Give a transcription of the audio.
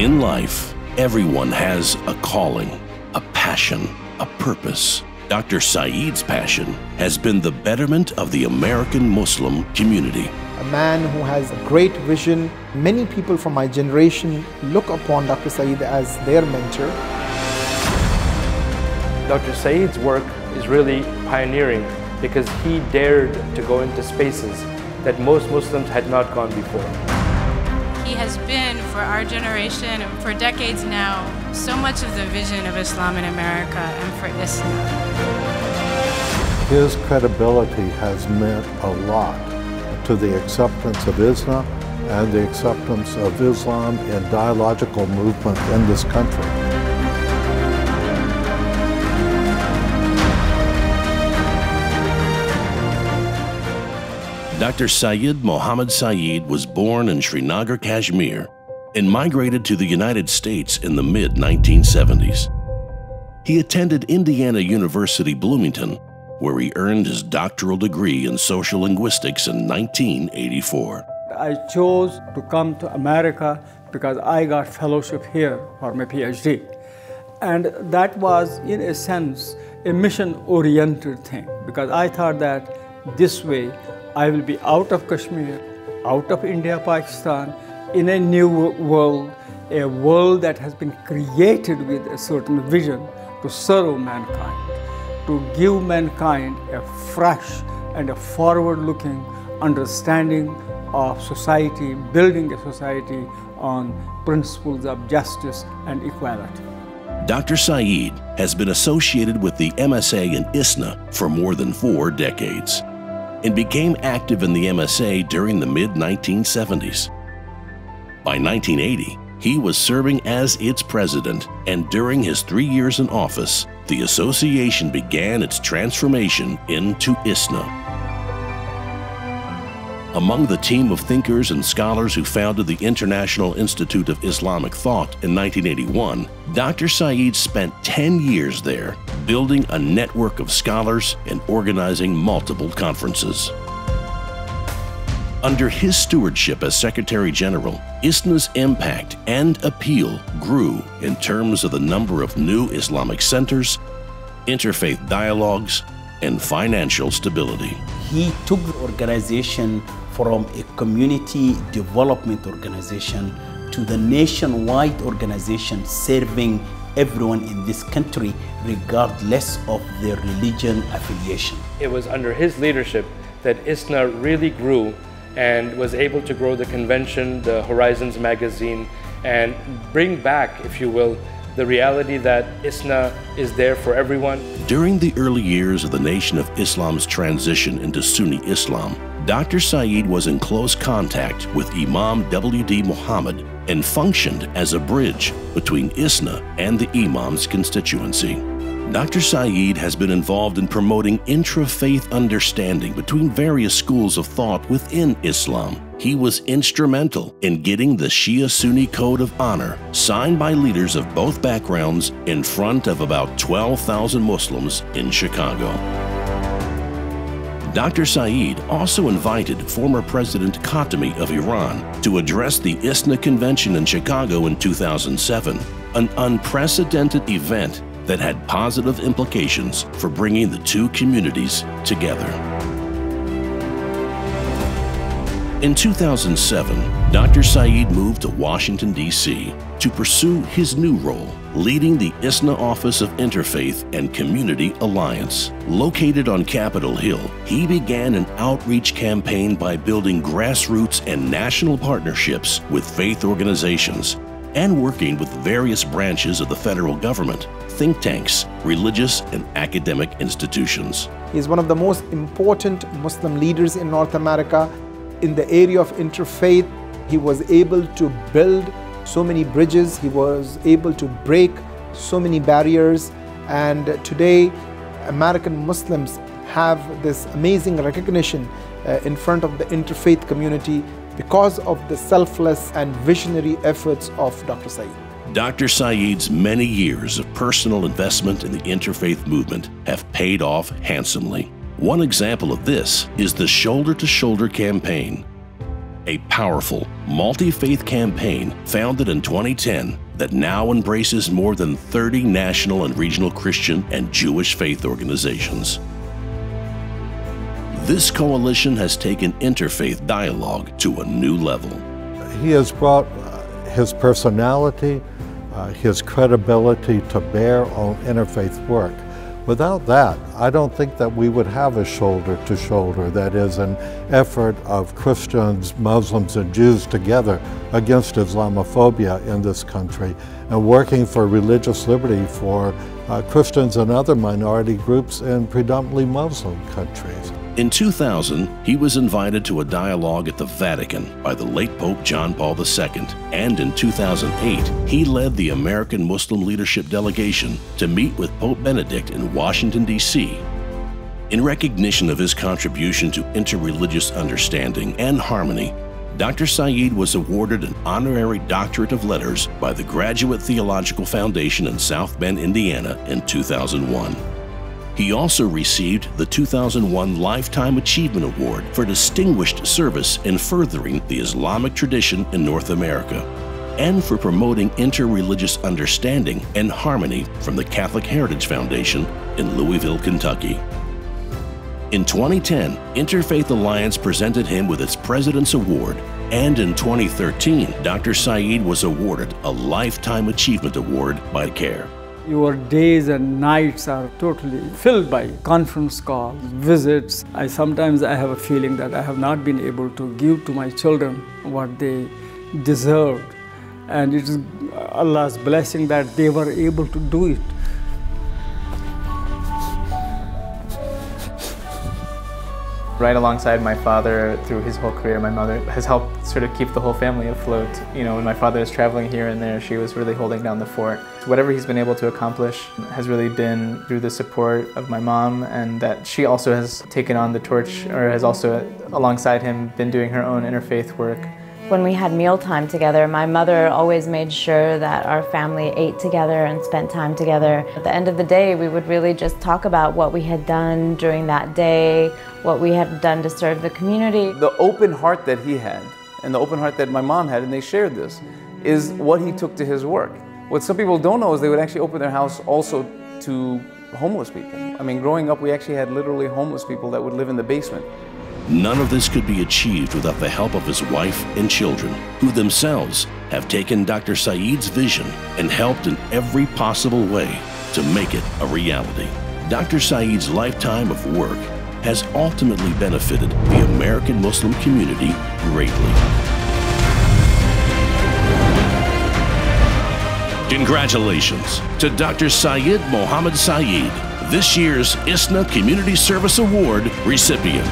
In life, everyone has a calling, a passion, a purpose. Dr. Syeed's passion has been the betterment of the American Muslim community. A man who has a great vision. Many people from my generation look upon Dr. Syeed as their mentor. Dr. Syeed's work is really pioneering because he dared to go into spaces that most Muslims had not gone before. He has been, for our generation and for decades now, so much of the vision of Islam in America and for ISNA. His credibility has meant a lot to the acceptance of ISNA and the acceptance of Islam in dialogical movement in this country. Dr. Sayyid Mohammed Syeed was born in Srinagar, Kashmir, and migrated to the United States in the mid-1970s. He attended Indiana University, Bloomington, where he earned his doctoral degree in social linguistics in 1984. I chose to come to America because I got fellowship here for my PhD. And that was, in a sense, a mission-oriented thing, because I thought that this way I will be out of Kashmir, out of India, Pakistan, in a new world, a world that has been created with a certain vision to serve mankind, to give mankind a fresh and a forward-looking understanding of society, building a society on principles of justice and equality. Dr. Syeed has been associated with the MSA and ISNA for more than 4 decades, and became active in the MSA during the mid-1970s. By 1980, he was serving as its president, and during his 3 years in office, the association began its transformation into ISNA. Among the team of thinkers and scholars who founded the International Institute of Islamic Thought in 1981, Dr. Syeed spent 10 years there, building a network of scholars and organizing multiple conferences. Under his stewardship as Secretary General, ISNA's impact and appeal grew in terms of the number of new Islamic centers, interfaith dialogues, and financial stability. He took the organization from a community development organization to the nationwide organization serving everyone in this country regardless of their religion affiliation. It was under his leadership that ISNA really grew and was able to grow the convention, the Horizons magazine, and bring back, if you will, the reality that ISNA is there for everyone. During the early years of the Nation of Islam's transition into Sunni Islam, Dr. Syeed was in close contact with Imam W.D. Muhammad and functioned as a bridge between ISNA and the Imam's constituency. Dr. Syeed has been involved in promoting intra-faith understanding between various schools of thought within Islam. He was instrumental in getting the Shia-Sunni Code of Honor signed by leaders of both backgrounds in front of about 12,000 Muslims in Chicago. Dr. Syeed also invited former President Khatami of Iran to address the ISNA convention in Chicago in 2007, an unprecedented event that had positive implications for bringing the two communities together. In 2007, Dr. Syeed moved to Washington, D.C. to pursue his new role, leading the ISNA Office of Interfaith and Community Alliance. Located on Capitol Hill, he began an outreach campaign by building grassroots and national partnerships with faith organizations and working with various branches of the federal government, think tanks, religious and academic institutions. He's one of the most important Muslim leaders in North America. In the area of interfaith, he was able to build so many bridges, he was able to break so many barriers, and today American Muslims have this amazing recognition in front of the interfaith community because of the selfless and visionary efforts of Dr. Syeed. Dr. Syeed's many years of personal investment in the interfaith movement have paid off handsomely. One example of this is the Shoulder to Shoulder campaign. a powerful, multi-faith campaign founded in 2010 that now embraces more than 30 national and regional Christian and Jewish faith organizations. This coalition has taken interfaith dialogue to a new level. He has brought his personality, his credibility to bear on interfaith work. Without that, I don't think that we would have a shoulder-to-shoulder, that is, an effort of Christians, Muslims, and Jews together against Islamophobia in this country and working for religious liberty for Christians and other minority groups in predominantly Muslim countries. In 2000, he was invited to a dialogue at the Vatican by the late Pope John Paul II, and in 2008, he led the American Muslim leadership delegation to meet with Pope Benedict in Washington, D.C. In recognition of his contribution to interreligious understanding and harmony, Dr. Syeed was awarded an honorary doctorate of letters by the Graduate Theological Foundation in South Bend, Indiana in 2001. He also received the 2001 Lifetime Achievement Award for distinguished service in furthering the Islamic tradition in North America and for promoting interreligious understanding and harmony from the Catholic Heritage Foundation in Louisville, Kentucky. In 2010, Interfaith Alliance presented him with its President's Award, and in 2013, Dr. Syeed was awarded a Lifetime Achievement Award by CARE. Your days and nights are totally filled by conference calls, visits. Sometimes I have a feeling that I have not been able to give to my children what they deserved. And it is Allah's blessing that they were able to do it. Right alongside my father through his whole career, my mother has helped sort of keep the whole family afloat. You know, when my father is traveling here and there, she was really holding down the fort. Whatever he's been able to accomplish has really been through the support of my mom, and that she also has taken on the torch, or has also, alongside him, been doing her own interfaith work. When we had mealtime together, my mother always made sure that our family ate together and spent time together. At the end of the day, we would really just talk about what we had done during that day, what we had done to serve the community. The open heart that he had, and the open heart that my mom had, and they shared this, is what he took to his work. What some people don't know is they would actually open their house also to homeless people. I mean, growing up, we actually had literally homeless people that would live in the basement. None of this could be achieved without the help of his wife and children, who themselves have taken Dr. Syeed's vision and helped in every possible way to make it a reality. Dr. Syeed's lifetime of work has ultimately benefited the American Muslim community greatly. Congratulations to Dr. Sayyid Mohammed Syeed, this year's ISNA Community Service Award recipient.